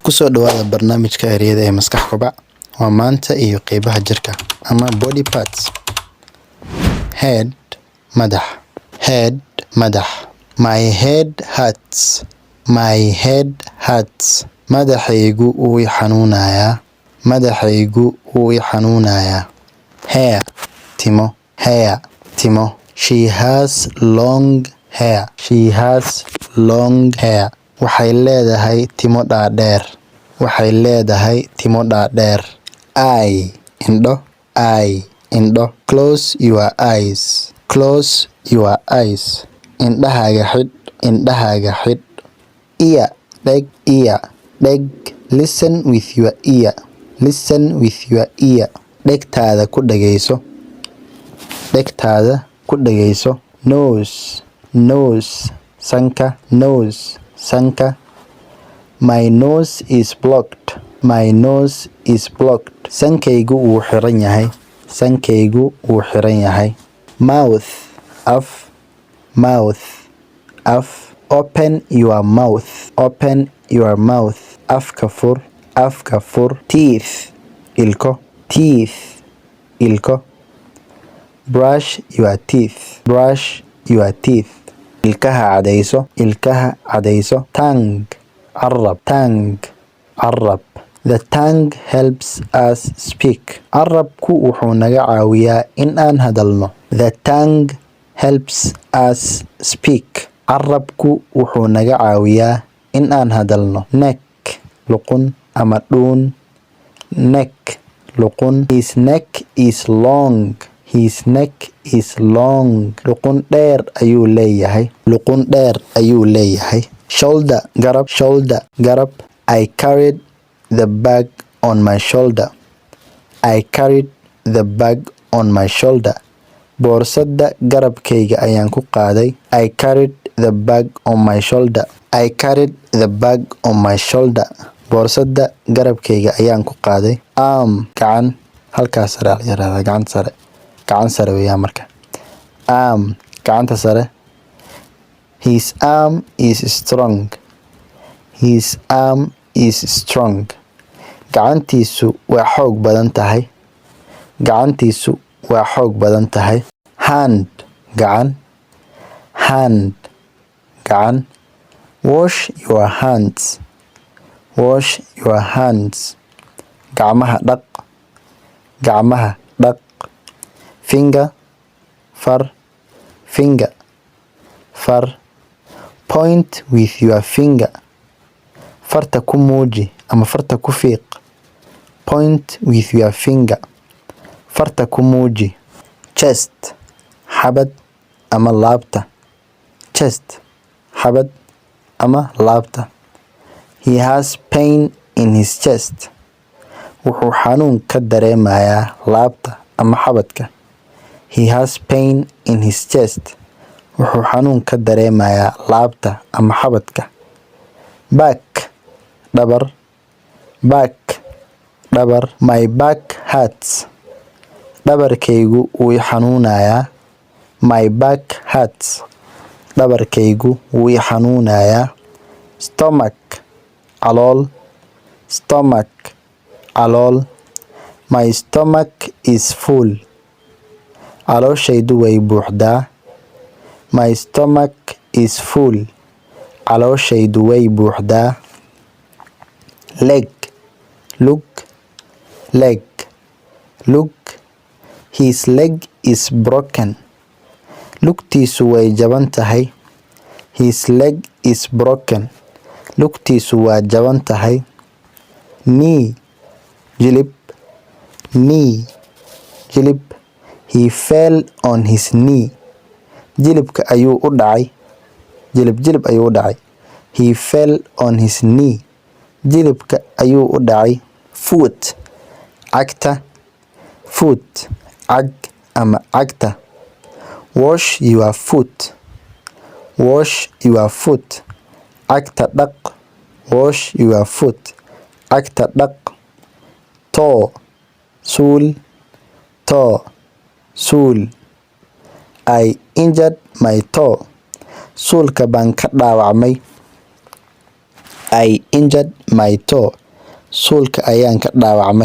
kusoo dhawaada barnaamijka ereyada ee maskax kobac waa maanta iyo qeybaha jirka ama body parts. Head madax, head madax. My head hurts, my head hurts. Madaxaygu wuu i xanuunayaa, madaxaygu wuu i xanuunayaa. Hair timo, hair timo. She has long hair, she has long hair. Waxay leedahay timo dhaadheer, waxay leedahay timo dhaadheer. Eye indho, eye indho. Close your eyes, close your eyes. Indhahaaga xidh, indhahaaga xidh. Ear dheg, ear dheg. Listen with your ear, listen with your ear. Dhegtaada ku dhageyso, dhegtaada ku dhageyso. Nose, nose. Sanka, nose, sanka. My nose is blocked, my nose is blocked. Sankaygu wuu xiran yahay, sankaygu wuu xiran yahay. Mouth af, mouth af. Open your mouth, open your mouth. Afka fur, afka fur. Teeth ilko, teeth ilko. Brush your teeth, brush your teeth. Ilkaha cadayso, ilkaha cadayso. Tongue carab, tongue carab. The tongue helps us speak. Carabku wuxuu naga caawiyaa in aan hadalno. The tongue helps us speak. Carabku wuxuu naga caawiyaa in aan hadalno. Neck luqun ama dhuun, neck luqun. His neck is long, his neck is long. Luqun dheer ayuu leeyahay, luqun dheer ayuu leeyahay. Shoulder garab, shoulder garab. I carried the bag on my shoulder, I carried the bag on my shoulder. Boorsada garabkayga ayaan ku qaaday. I carried the bag on my shoulder, I carried the bag on my shoulder. Boorsada garabkayga ayaan ku qaaday. Arm gacan, halkaas sare la yiraahdaa, gacan sare, gacan sare weeyaan marka. Arm gacanta sare. His arm is strong, his arm is strong. Gacantiisu waa xoog badan tahay, gacantiisu waa xoog badan tahay. Hand gacan, hand gacan. Wash your hands, wash your hands. Gacmaha dhaq, gacmaha dhaq. Finger far, finger far. Point with your finger, farta ku muuji ama farta ku fiiq. Point with your finger, farta ku muuji. Chest xabad ama laabta, chest xabad ama laabta. He has pain in his chest. Wuxuu xanuun ka dareemayaa laabta ama xabadka. He has pain in his chest. Wuxuu xanuun ka dareemayaa laabta ama xabadka. Back dhabar, back dhabar. My back hurts. Dhabarkaygu wuu i xanuunayaa. My back hurts. Dhabarkaygu wuu i xanuunayaa. Stomach calool, stomach calool. My stomach is full. Calooshaydu way buuxdaa. My stomach is full. Calooshaydu way buuxdaa. Leg lug, leg lug. His leg is broken. Lugtiisu way jaban tahay. His leg is broken. Lugtiisu waa jaban tahay. Knee jilib, knee jilib. He fell on his knee. Jilibka ayuu u dhacay, jilib jilib ayuu u dhacay. He fell on his knee. Jilibka ayuu u dhacay. Foot cagta, foot cag ama cagta. Wash your foot, wash your foot. Cagta dhaq, wash your foot. Cagta dhaq. Toe suul, toe suul. I injured my toe. Suulka baan ka dhaawacmay. I injured my toe. Suulka ayaan ka dhaawacmay